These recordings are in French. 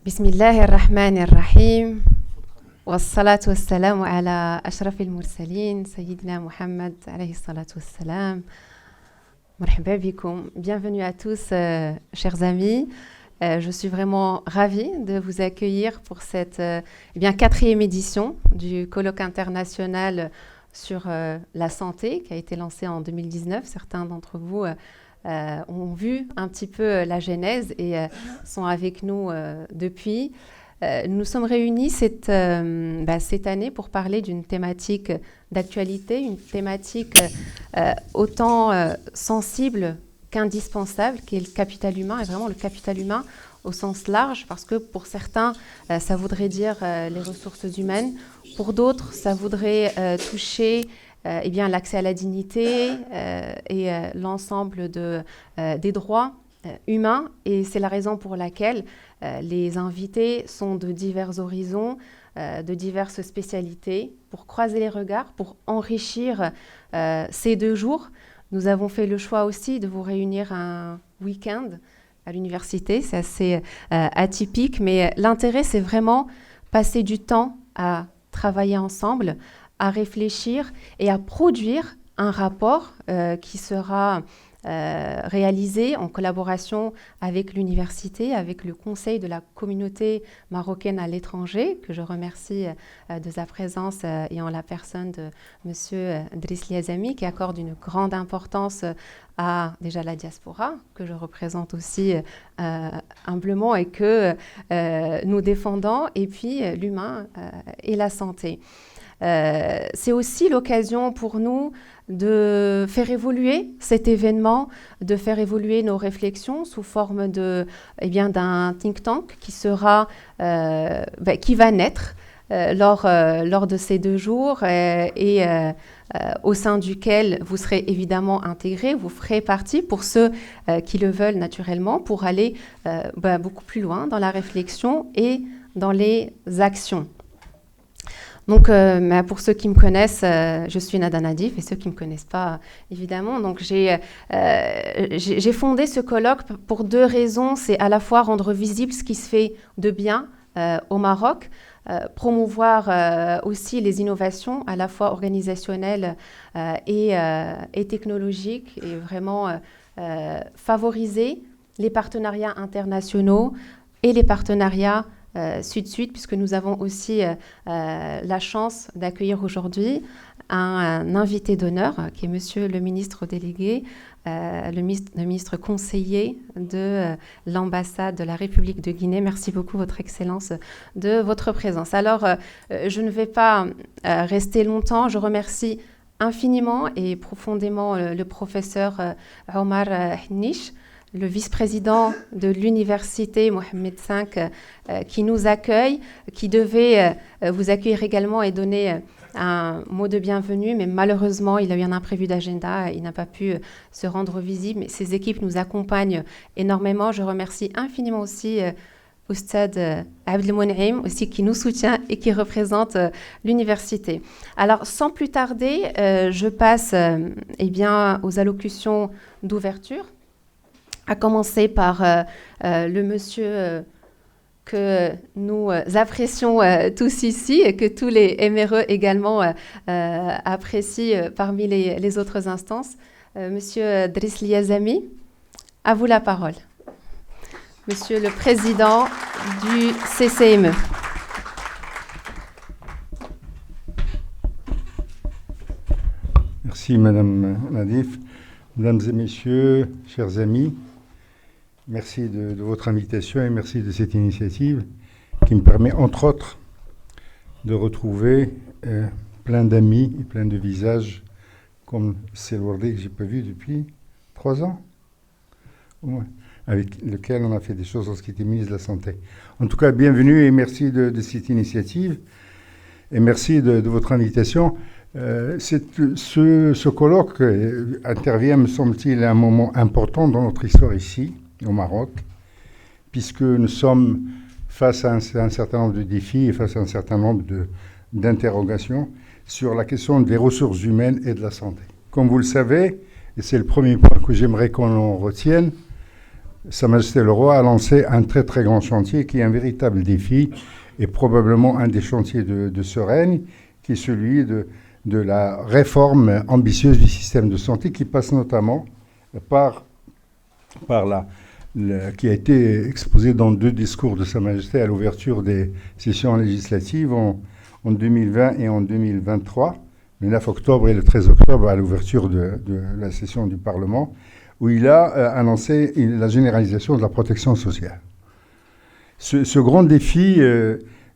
بسم الله الرحمن الرحيم والصلاة والسلام على أشرف المرسلين سيدنا محمد عليه الصلاة والسلام. مرحبا بكم. Bienvenue à tous, chers amis. Je suis vraiment ravie de vous accueillir pour cette quatrième édition du colloque international sur la santé qui a été lancé en 2019. Certains d'entre vous ont vu un petit peu la genèse et sont avec nous depuis. Nous sommes réunis cette année pour parler d'une thématique d'actualité, une thématique autant sensible qu'indispensable, qui est le capital humain, et vraiment le capital humain au sens large, parce que pour certains, ça voudrait dire les ressources humaines, pour d'autres, ça voudrait toucher l'accès à la dignité et l'ensemble des droits humains. Et c'est la raison pour laquelle les invités sont de divers horizons, de diverses spécialités, pour croiser les regards, pour enrichir ces 2 jours. Nous avons fait le choix aussi de vous réunir un week-end à l'université. C'est assez atypique, mais l'intérêt, c'est vraiment passer du temps à travailler ensemble, à réfléchir et à produire un rapport qui sera réalisé en collaboration avec l'université, avec le conseil de la communauté marocaine à l'étranger, que je remercie de sa présence et en la personne de monsieur Driss Liazami, qui accorde une grande importance à déjà la diaspora, que je représente aussi humblement et que nous défendons, et puis l'humain et la santé. C'est aussi l'occasion pour nous de faire évoluer cet événement, de faire évoluer nos réflexions sous forme d'un think tank qui va naître lors de ces 2 jours et au sein duquel vous serez évidemment intégrés, vous ferez partie, pour ceux qui le veulent naturellement, pour aller beaucoup plus loin dans la réflexion et dans les actions. Donc, pour ceux qui me connaissent, je suis Nada Nadif, et ceux qui ne me connaissent pas, évidemment. Donc, j'ai fondé ce colloque pour 2 raisons. C'est à la fois rendre visible ce qui se fait de bien au Maroc, promouvoir aussi les innovations à la fois organisationnelles et technologiques, et vraiment favoriser les partenariats internationaux et les partenariats Sud-Sud, puisque nous avons aussi la chance d'accueillir aujourd'hui un invité d'honneur, qui est monsieur le ministre délégué, le ministre conseiller de l'ambassade de la République de Guinée. Merci beaucoup, Votre Excellence, de votre présence. Alors, je ne vais pas rester longtemps. Je remercie infiniment et profondément le professeur Omar Hnish, le vice-président de l'université Mohamed V, qui nous accueille, qui devait vous accueillir également et donner un mot de bienvenue, mais malheureusement, il a eu un imprévu d'agenda, il n'a pas pu se rendre visible, mais ses équipes nous accompagnent énormément. Je remercie infiniment aussi Oustad Abdelmoun'im, aussi, qui nous soutient et qui représente l'université. Alors, sans plus tarder, je passe aux allocutions d'ouverture, à commencer par le monsieur que nous apprécions tous ici et que tous les MRE également apprécient parmi les autres instances, monsieur Driss Liazami. À vous la parole. Monsieur le président du CCME. Merci Madame Nadif. Mesdames et messieurs, chers amis, merci de votre invitation et merci de cette initiative qui me permet, entre autres, de retrouver plein d'amis et plein de visages comme Selwardé, que je n'ai pas vu depuis 3 ans, avec lequel on a fait des choses lorsqu'il était ministre de la Santé. En tout cas, bienvenue et merci de cette initiative et merci de votre invitation. Ce colloque intervient, me semble-t-il, à un moment important dans notre histoire ici, au Maroc, puisque nous sommes face à un certain nombre de défis et face à un certain nombre d'interrogations sur la question des ressources humaines et de la santé. Comme vous le savez, et c'est le premier point que j'aimerais qu'on en retienne, Sa Majesté le Roi a lancé un très très grand chantier qui est un véritable défi et probablement un des chantiers de ce règne, qui est celui de la réforme ambitieuse du système de santé qui passe notamment par qui a été exposé dans 2 discours de Sa Majesté à l'ouverture des sessions législatives en 2020 et en 2023, le 9 octobre et le 13 octobre à l'ouverture de la session du Parlement, où il a annoncé la généralisation de la protection sociale. Ce grand défi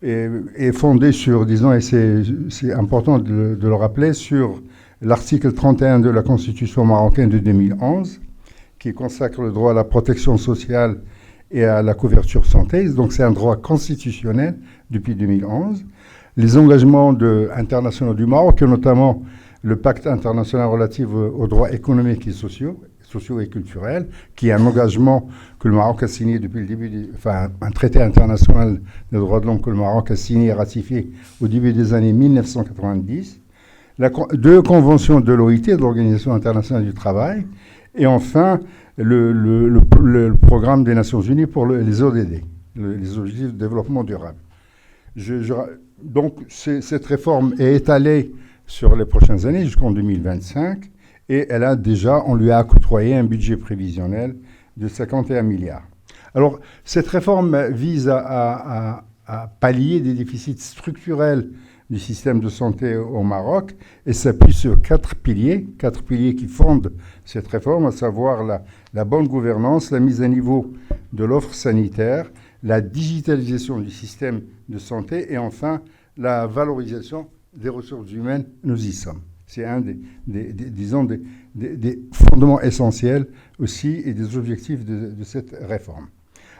est fondé sur, disons, et c'est important de le rappeler, sur l'article 31 de la Constitution marocaine de 2011, qui consacre le droit à la protection sociale et à la couverture santé. Donc c'est un droit constitutionnel depuis 2011. Les engagements internationaux du Maroc, notamment le pacte international relatif aux droits économiques et sociaux et culturels, qui est un engagement que le Maroc a signé depuis le début, un traité international des droits de l'homme que le Maroc a signé et ratifié au début des années 1990. 2 conventions de l'OIT, de l'Organisation internationale du travail, et enfin le programme des Nations Unies pour les ODD, les objectifs de développement durable. Donc cette réforme est étalée sur les prochaines années jusqu'en 2025 et on lui a octroyé un budget prévisionnel de 51 milliards. Alors cette réforme vise à pallier des déficits structurels du système de santé au Maroc et s'appuie sur 4 piliers qui fondent cette réforme, à savoir la bonne gouvernance, la mise à niveau de l'offre sanitaire, la digitalisation du système de santé et enfin la valorisation des ressources humaines. Nous y sommes. C'est un des fondements essentiels aussi et des objectifs de cette réforme.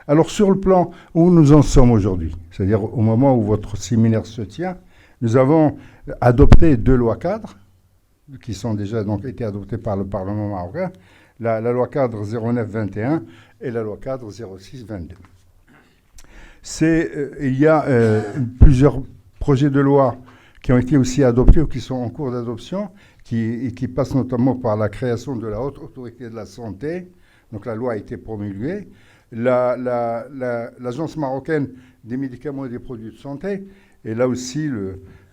Alors sur le plan où nous en sommes aujourd'hui, c'est-à-dire au moment où votre séminaire se tient, nous avons adopté 2 lois cadres qui sont déjà donc été adoptées par le Parlement marocain, la loi cadre 09-21 et la loi cadre 06-22. Il y a plusieurs projets de loi qui ont été aussi adoptés ou qui sont en cours d'adoption, qui passent notamment par la création de la Haute Autorité de la Santé. Donc la loi a été promulguée. L'Agence marocaine des médicaments et des produits de santé, et là aussi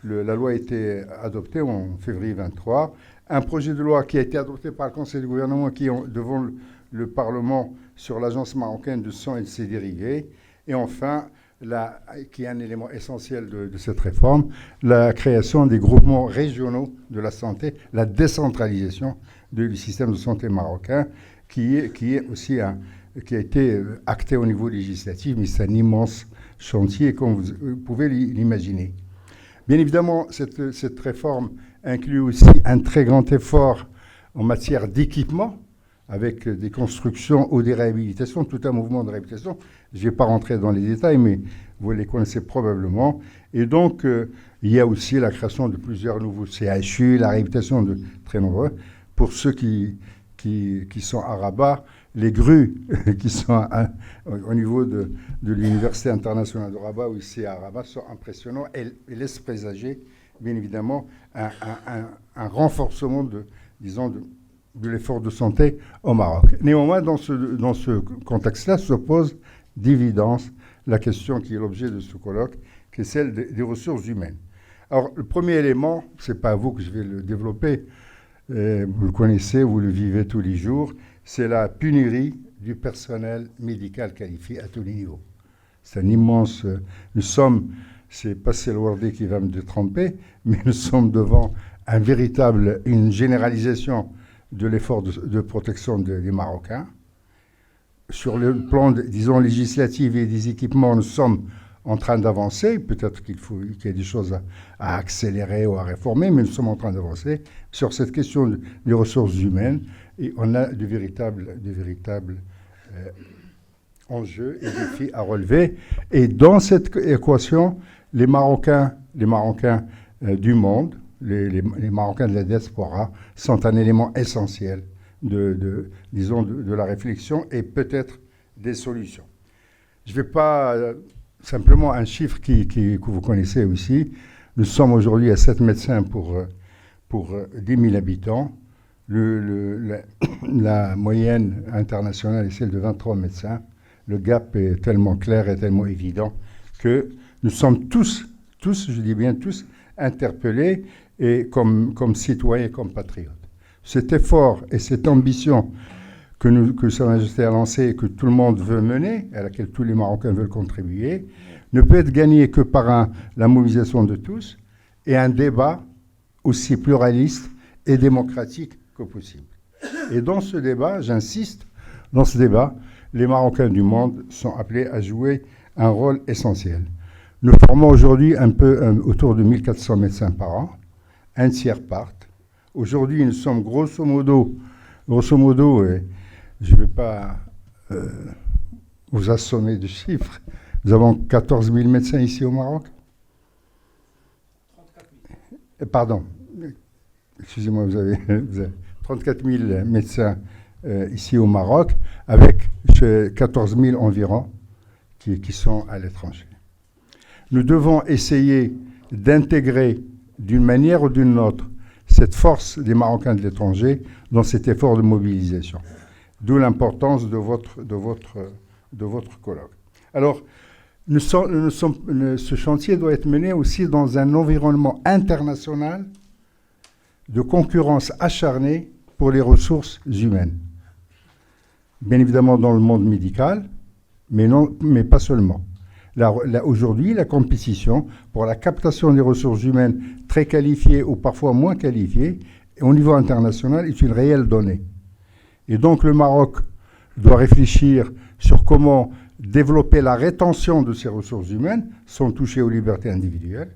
la loi a été adoptée en février 23. Un projet de loi qui a été adopté par le Conseil du gouvernement qui est devant le Parlement sur l'Agence marocaine de sang et de ses dérivés. Et enfin, qui est un élément essentiel de cette réforme, la création des groupements régionaux de la santé, la décentralisation du système de santé marocain, qui a été acté au niveau législatif, mais c'est un immense chantier, comme vous pouvez l'imaginer. Bien évidemment, cette réforme inclut aussi un très grand effort en matière d'équipement, avec des constructions ou des réhabilitations, tout un mouvement de réhabilitation. Je ne vais pas rentrer dans les détails, mais vous les connaissez probablement. Et donc, il y a aussi la création de plusieurs nouveaux CHU, la réhabilitation de très nombreux. Pour ceux qui sont à Rabat, les grues qui sont au niveau de l'Université internationale de Rabat, ou ici à Rabat, sont impressionnants et laissent présager, bien évidemment, un renforcement de l'effort de santé au Maroc. Néanmoins, dans ce contexte-là, se pose d'évidence la question qui est l'objet de ce colloque, qui est celle des ressources humaines. Alors, le premier élément, ce n'est pas à vous que je vais le développer, vous le connaissez, vous le vivez tous les jours, c'est la pénurie du personnel médical qualifié à tous les niveaux. C'est un immense... c'est pas Selwardi qui va me détromper, mais nous sommes devant une généralisation de l'effort de protection des Marocains. Sur le plan, disons, législatif et des équipements, nous sommes en train d'avancer. Peut-être qu'il y a des choses à accélérer ou à réformer, mais nous sommes en train d'avancer sur cette question des ressources humaines. Et on a de véritables enjeux et défis à relever. Et dans cette équation, les Marocains du monde, les Marocains de la diaspora, sont un élément essentiel de la réflexion et peut-être des solutions. Je ne vais pas... simplement un chiffre que vous connaissez aussi. Nous sommes aujourd'hui à 7 médecins pour 10 000 habitants. La moyenne internationale est celle de 23 médecins. Le gap est tellement clair et tellement évident que nous sommes tous, je dis bien tous, interpellés et comme citoyens et comme patriotes. Cet effort et cette ambition que Sa Majesté a lancée et que tout le monde veut mener, à laquelle tous les Marocains veulent contribuer, ne peut être gagné que par la mobilisation de tous et un débat aussi pluraliste et démocratique que possible. Et dans ce débat, j'insiste, dans ce débat, les Marocains du monde sont appelés à jouer un rôle essentiel. Nous formons aujourd'hui autour de 1400 médecins par an, un tiers partent. Aujourd'hui, nous sommes grosso modo, je ne vais pas vous assommer de chiffres, nous avons 14 000 médecins ici au Maroc. 34 000. Pardon, excusez-moi, vous avez 34 000 médecins ici au Maroc, avec 14 000 environ qui sont à l'étranger. Nous devons essayer d'intégrer d'une manière ou d'une autre cette force des Marocains de l'étranger dans cet effort de mobilisation. D'où l'importance de votre colloque. Alors, ce chantier doit être mené aussi dans un environnement international de concurrence acharnée pour les ressources humaines. Bien évidemment dans le monde médical, mais pas seulement. Aujourd'hui, la compétition pour la captation des ressources humaines très qualifiées ou parfois moins qualifiées au niveau international est une réelle donnée. Et donc le Maroc doit réfléchir sur comment développer la rétention de ces ressources humaines sans toucher aux libertés individuelles.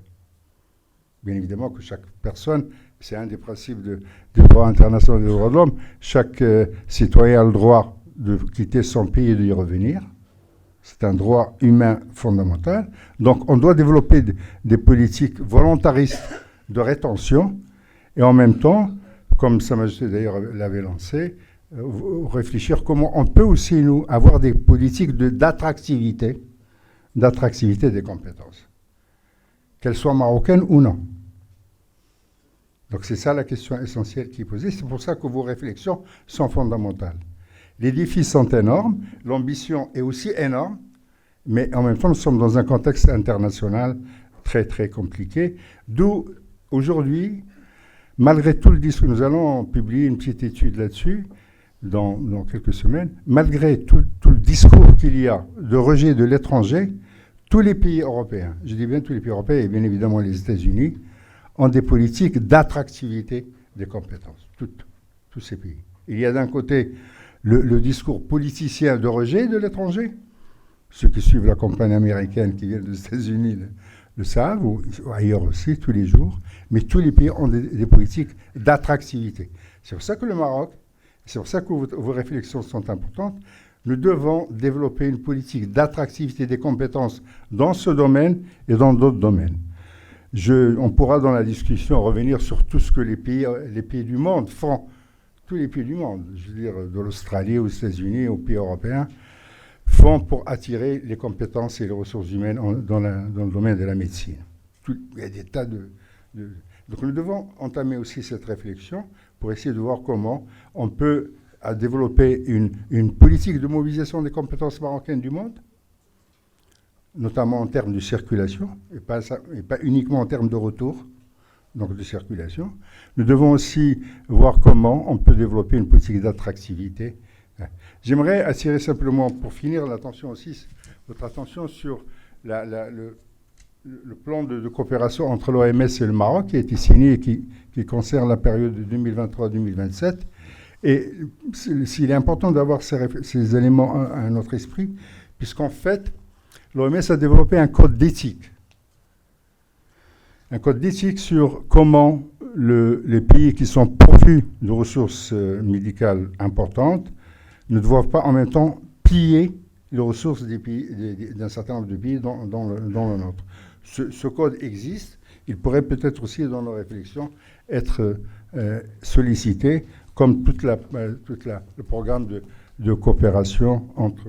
Bien évidemment que chaque personne, c'est un des principes du droit international des droits de l'homme, chaque citoyen a le droit de quitter son pays et d'y revenir. C'est un droit humain fondamental. Donc on doit développer des politiques volontaristes de rétention et en même temps, comme Sa Majesté d'ailleurs l'avait lancé, réfléchir comment on peut aussi, nous, avoir des politiques d'attractivité des compétences, qu'elles soient marocaines ou non. Donc c'est ça la question essentielle qui est posée. C'est pour ça que vos réflexions sont fondamentales. Les défis sont énormes, l'ambition est aussi énorme, mais en même temps, nous sommes dans un contexte international très, très compliqué. D'où, aujourd'hui, malgré tout le discours, nous allons publier une petite étude là-dessus dans quelques semaines, malgré tout le discours qu'il y a de rejet de l'étranger, tous les pays européens, je dis bien tous les pays européens et bien évidemment les États-Unis, ont des politiques d'attractivité des compétences, tous ces pays. Il y a d'un côté le discours politicien de rejet de l'étranger. Ceux qui suivent la campagne américaine qui vient des États-Unis le savent, ou ailleurs aussi, tous les jours. Mais tous les pays ont des politiques d'attractivité. C'est pour ça que le Maroc, c'est pour ça que vos réflexions sont importantes. Nous devons développer une politique d'attractivité des compétences dans ce domaine et dans d'autres domaines. On pourra dans la discussion revenir sur tout ce que les pays du monde font. Tous les pays du monde, je veux dire de l'Australie aux États-Unis, aux pays européens, font pour attirer les compétences et les ressources humaines dans le domaine de la médecine. Il y a des tas Donc nous devons entamer aussi cette réflexion pour essayer de voir comment on peut développer une politique de mobilisation des compétences marocaines du monde, notamment en termes de circulation, et pas uniquement en termes de retour, donc de circulation. Nous devons aussi voir comment on peut développer une politique d'attractivité. J'aimerais attirer simplement, pour finir, votre attention sur le plan de coopération entre l'OMS et le Maroc qui a été signé et qui concerne la période de 2023-2027. Et il est important d'avoir ces éléments à notre esprit, puisqu'en fait, l'OMS a développé un code d'éthique. Un code d'éthique sur comment les pays qui sont pourvus de ressources médicales importantes ne doivent pas en même temps piller les ressources d'un certain nombre de pays dans le nôtre. Ce code existe. Il pourrait peut-être aussi, dans nos réflexions, être sollicité comme tout le programme de coopération entre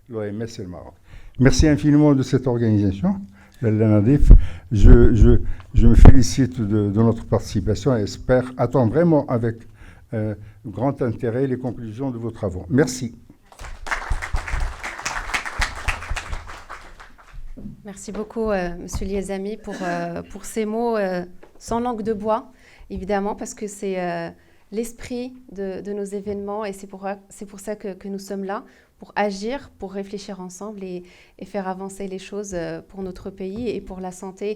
l'OMS et le Maroc. Merci infiniment de cette organisation, la NADIF. Je me félicite de notre participation et attends vraiment avec grand intérêt les conclusions de vos travaux. Merci. Merci beaucoup, Monsieur Liezami, pour ces mots sans langue de bois, évidemment, parce que c'est l'esprit de nos événements et c'est pour ça que nous sommes là, pour agir, pour réfléchir ensemble et faire avancer les choses pour notre pays et pour la santé